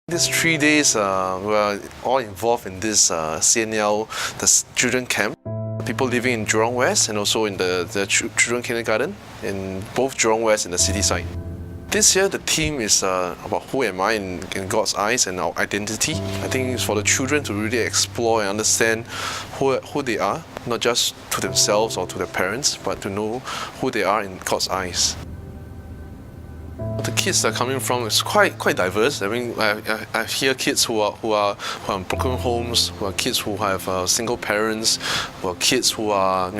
These 3 days, we're all involved in this CNL, the children camp. People living in Jurong West and also in the children kindergarten in both Jurong West and the city side. This year, the theme is about who am I in God's eyes and our identity. I think it's for the children to really explore and understand who they are, not just to themselves or to their parents, but to know who they are in God's eyes. The kids that are coming from is quite diverse. I mean, I hear kids who are in broken homes, who are kids who have single parents, who are kids who are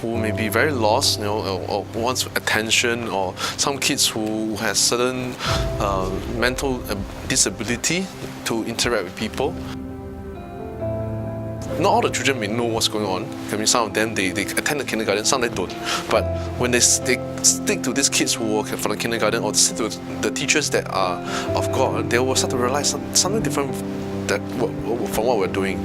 who may be very lost, or wants attention, or some kids who has certain mental disability to interact with people. Not all the children may know what's going on. I mean, some of them, they attend the kindergarten, some they don't. But when they stick to these kids who work for the kindergarten or stick to the teachers that are of God, they will start to realize something different from what we're doing.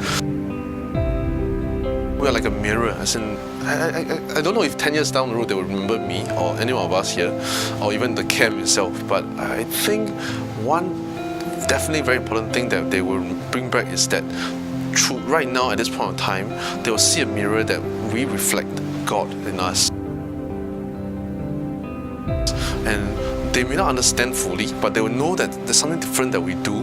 We are like a mirror, as in, I don't know if 10 years down the road they will remember me or any one of us here, or even the camp itself, but I think one definitely very important thing that they will bring back is that right now, at this point in time, they will see a mirror that we reflect God in us. And they may not understand fully, but they will know that there's something different that we do,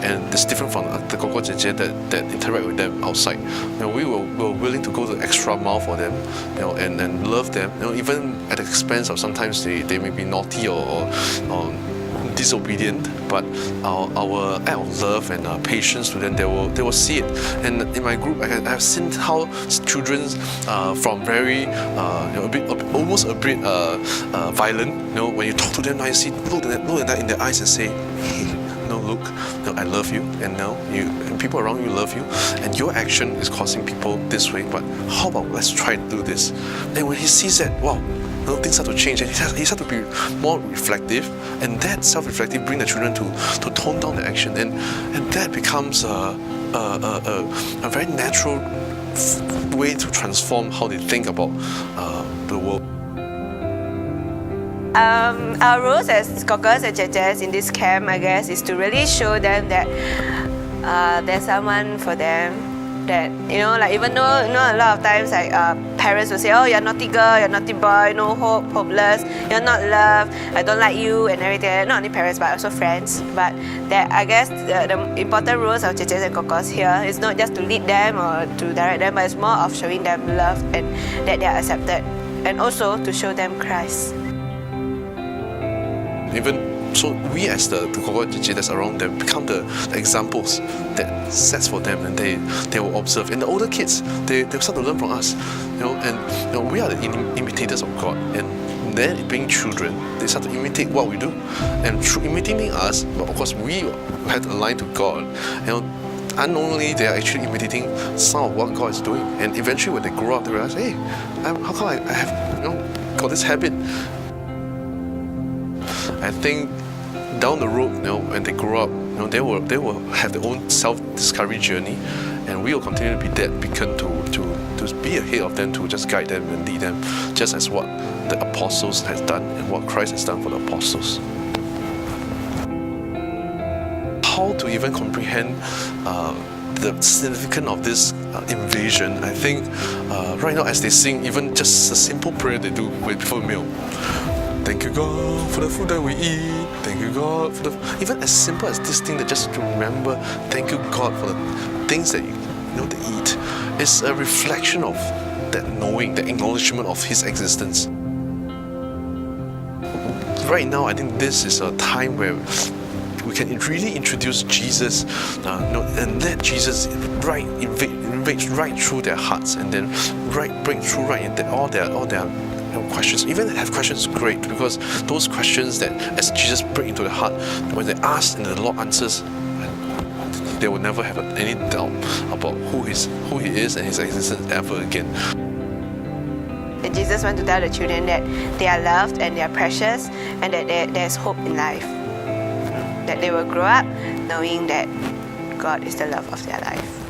and it's different from the Koko Jeje that interact with them outside. We're willing to go the extra mile for them, and love them, even at the expense of sometimes they may be naughty or disobedient, but our act of love and patience to them, they will see it. And in my group, I have seen how children from very almost a bit violent. When you talk to them, now you see look at that in their eyes and say, "Hey, look, I love you, and and people around you love you, and your action is causing people this way. But how about let's try to do this?" And when he sees that, wow. Things start to change, and he starts to be more reflective, and that self-reflective brings the children to tone down the action, and that becomes a very natural way to transform how they think about the world. Our roles as Kokas and Jejes in this camp, I guess, is to really show them that there's someone for them. That like even though a lot of times like parents will say, "Oh, you're naughty girl, you're naughty boy, no hope, hopeless, you're not loved, I don't like you," and everything. Not only parents but also friends. But that I guess the important roles of Jejes and Kokos here is not just to lead them or to direct them, but it's more of showing them love and that they are accepted, and also to show them Christ. Even so, we as the Koko Jeje that's around them become the examples that sets for them, and they will observe. And the older kids, they start to learn from us, and we are the imitators of God. And then being children, they start to imitate what we do, and through imitating us, but of course we have to align to God. Unknowingly, they are actually imitating some of what God is doing. And eventually, when they grow up, they realize, "Hey, how come I have got this habit?" I think down the road, when they grow up, they will have their own self-discovery journey, and we will continue to be that beacon to be ahead of them, to just guide them and lead them, just as what the apostles has done and what Christ has done for the apostles. How to even comprehend the significance of this invasion? I think right now, as they sing, even just a simple prayer they do before meal. Thank you, God, for the food that we eat. Thank you, God, for even as simple as this thing, that just to remember, thank you, God, for the things that they eat. It's a reflection of that knowing, the acknowledgement of His existence. Right now, I think this is a time where we can really introduce Jesus, and let Jesus invade right through their hearts, and then break through right into all their questions. Even have questions, great, because those questions that as Jesus break into the heart, when they ask and the Lord answers, they will never have any doubt about who He is and His existence ever again. And Jesus wants to tell the children that they are loved and they are precious, and that there's hope in life. That they will grow up knowing that God is the love of their life.